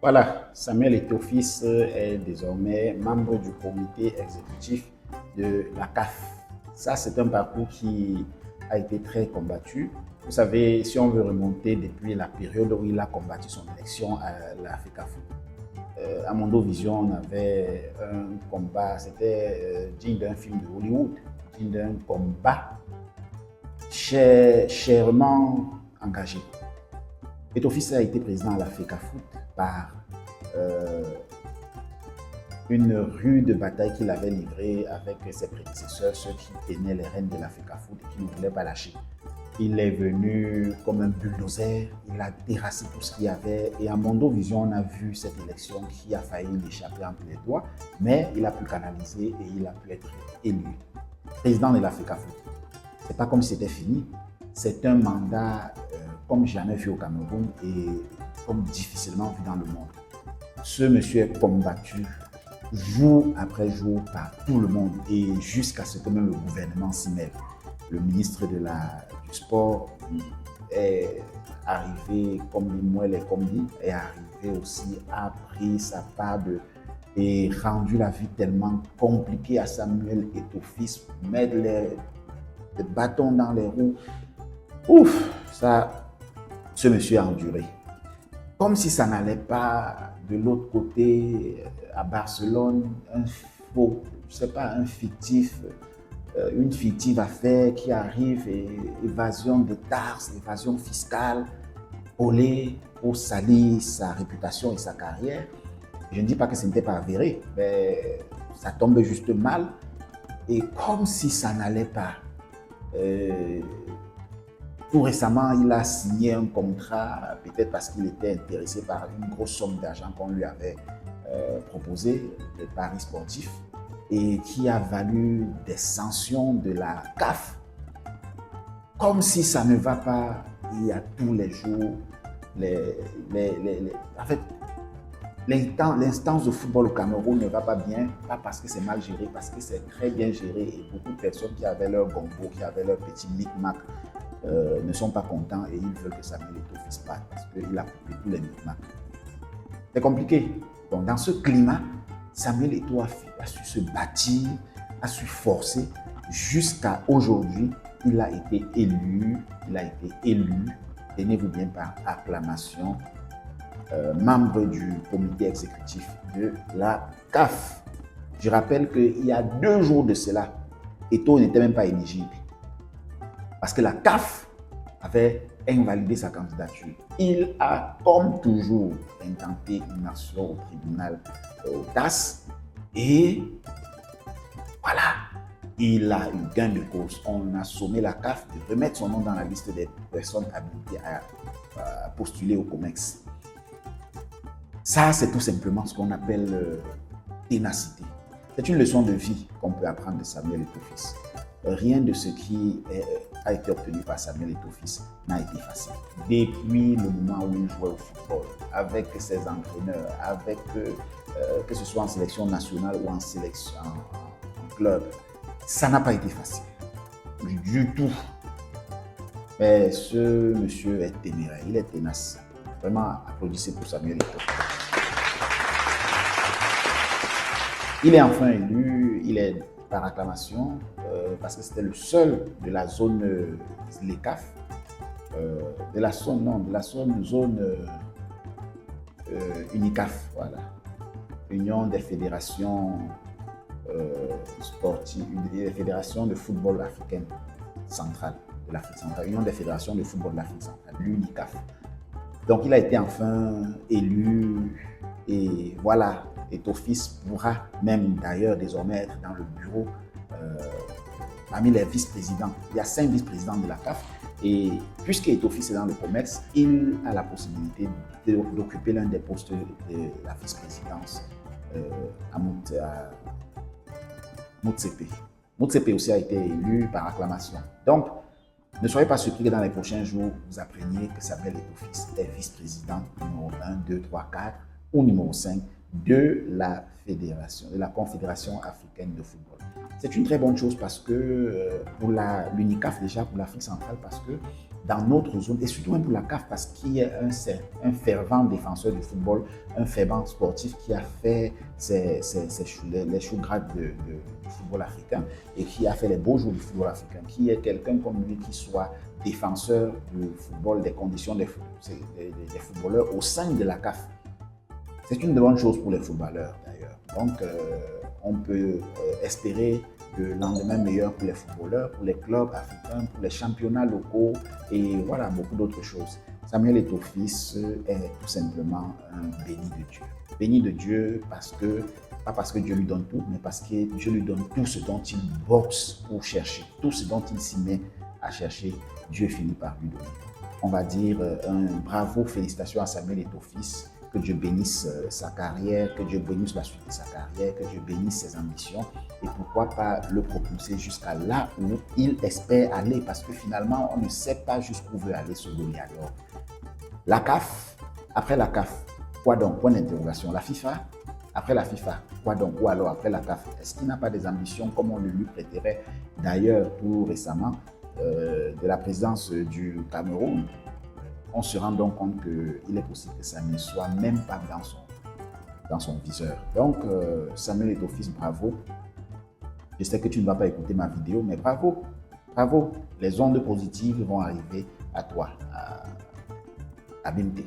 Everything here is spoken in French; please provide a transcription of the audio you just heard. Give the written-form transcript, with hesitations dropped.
Voilà, Samuel Eto'o-Fils est désormais membre du comité exécutif de la CAF. Ça, c'est un parcours qui a été très combattu. Vous savez, si on veut remonter depuis la période où il a combattu son élection à la FECAFOOT, à Mondo Vision, on avait un combat, c'était digne d'un film de Hollywood, digne d'un combat chèrement engagé. Eto'o-Fils a été président à la FECAFOOT par une rude bataille qu'il avait livrée avec ses prédécesseurs, ceux qui tenaient les rênes de la FECAFOOT et qui ne voulaient pas lâcher. Il est venu comme un bulldozer, il a terrassé tout ce qu'il y avait et à Mondo Vision, on a vu cette élection qui a failli l'échapper entre les doigts, mais il a pu canaliser et il a pu être élu président de la FECAFOOT. C'est pas comme si c'était fini, c'est un mandat comme jamais vu au Cameroun et comme difficilement vu dans le monde. Ce monsieur est combattu jour après jour par tout le monde et jusqu'à ce que même le gouvernement s'y mêle. Le ministre du sport est arrivé, comme dit Mouel Kombi, est arrivé aussi, a pris sa part et rendu la vie tellement compliquée à Samuel Eto'o-Fils, mettre les bâtons dans les roues. Ouf, ça, ce monsieur a enduré. Comme si ça n'allait pas, de l'autre côté, à Barcelone, une fictive affaire qui arrive, évasion de taxes, évasion fiscale, olé pour salir sa réputation et sa carrière. Je ne dis pas que ce n'était pas avéré, mais ça tombe juste mal. Et comme si ça n'allait pas, tout récemment, il a signé un contrat, peut-être parce qu'il était intéressé par une grosse somme d'argent qu'on lui avait proposé, le paris sportif, et qui a valu des sanctions de la CAF. Comme si ça ne va pas, il y a tous les jours, en fait, l'instance de football au Cameroun ne va pas bien, pas parce que c'est mal géré, parce que c'est très bien géré et beaucoup de personnes qui avaient leur gombo, qui avaient leur petit micmac, ne sont pas contents et ils veulent que Samuel Eto'o-Fils parte parce qu'il a coupé tous les micmacs. C'est compliqué. Donc, dans ce climat, Samuel Eto'o-Fils a su se bâtir, a su forcer jusqu'à aujourd'hui. Il a été élu, tenez-vous bien par acclamation, membre du comité exécutif de la CAF. Je rappelle qu'il y a 2 jours de cela, Eto'o n'était même pas éligible. Parce que la CAF avait invalidé sa candidature. Il a, comme toujours, intenté une action au tribunal, au TAS, et voilà, il a eu gain de cause. On a sommé la CAF de remettre son nom dans la liste des personnes habilitées à postuler au COMEX. Ça, c'est tout simplement ce qu'on appelle ténacité. C'est une leçon de vie qu'on peut apprendre de Samuel Eto'o-Fils. Rien de ce qui a été obtenu par Samuel Eto'o-Fils n'a été facile. Depuis le moment où il jouait au football, avec ses entraîneurs, avec que ce soit en sélection nationale ou en sélection en club, ça n'a pas été facile. Du tout. Mais ce monsieur est téméraire, il est tenace. Vraiment, applaudissez pour Samuel Eto'o-Fils. Il est enfin élu, il est par acclamation, parce que c'était le seul de la zone LECAF, zone UNICAF, voilà, Union des fédérations sportives, des fédérations de football africaine centrale, de l'Afrique centrale, Union des fédérations de football de l'Afrique centrale, l'UNICAF. Donc il a été enfin élu et voilà, Eto'o-Fils pourra même d'ailleurs désormais être dans le bureau parmi les vice-présidents. Il y a 5 vice-présidents de la CAF et puisque Eto'o-Fils est dans le COMEX, il a la possibilité d'occuper l'un des postes de la vice-présidence à Motsepe. Motsepe aussi a été élu par acclamation. Donc, ne soyez pas surpris que dans les prochains jours, vous appreniez que Samuel Eto'o-Fils est vice-président numéro 1, 2, 3, 4 ou numéro 5 de la fédération, de la Confédération africaine de football. C'est une très bonne chose parce que pour l'UNICAF déjà, pour l'Afrique centrale, parce que dans notre zone, et surtout même pour la CAF, parce qu'il est un fervent défenseur du football, un fervent sportif qui a fait les choux gras du football africain et qui a fait les beaux jours du football africain, qui est quelqu'un comme lui qui soit défenseur du football, des conditions des footballeurs au sein de la CAF. C'est une bonne chose pour les footballeurs d'ailleurs. Donc, on peut espérer le lendemain meilleur pour les footballeurs, pour les clubs africains, pour les championnats locaux et voilà, beaucoup d'autres choses. Samuel Eto'o-Fils est tout simplement un béni de Dieu. Béni de Dieu pas parce que Dieu lui donne tout, mais parce que Dieu lui donne tout ce dont il boxe pour chercher, tout ce dont il s'y met à chercher, Dieu finit par lui donner. On va dire un bravo, félicitations à Samuel Eto'o-Fils. Que Dieu bénisse sa carrière, que Dieu bénisse la suite de sa carrière, que Dieu bénisse ses ambitions et pourquoi pas le propulser jusqu'à là où il espère aller parce que finalement, on ne sait pas jusqu'où veut aller ce Goliath. La CAF, après la CAF, quoi donc? Point d'interrogation. La FIFA, après la FIFA, quoi donc? Ou alors après la CAF, est-ce qu'il n'a pas des ambitions comme on le lui prêterait d'ailleurs tout récemment de la présidence du Cameroun? On se rend donc compte qu'il est possible que ça ne soit même pas dans son viseur. Donc, Samuel Eto'o-Fils, bravo. Je sais que tu ne vas pas écouter ma vidéo, mais bravo, bravo. Les ondes positives vont arriver à toi, à BMT.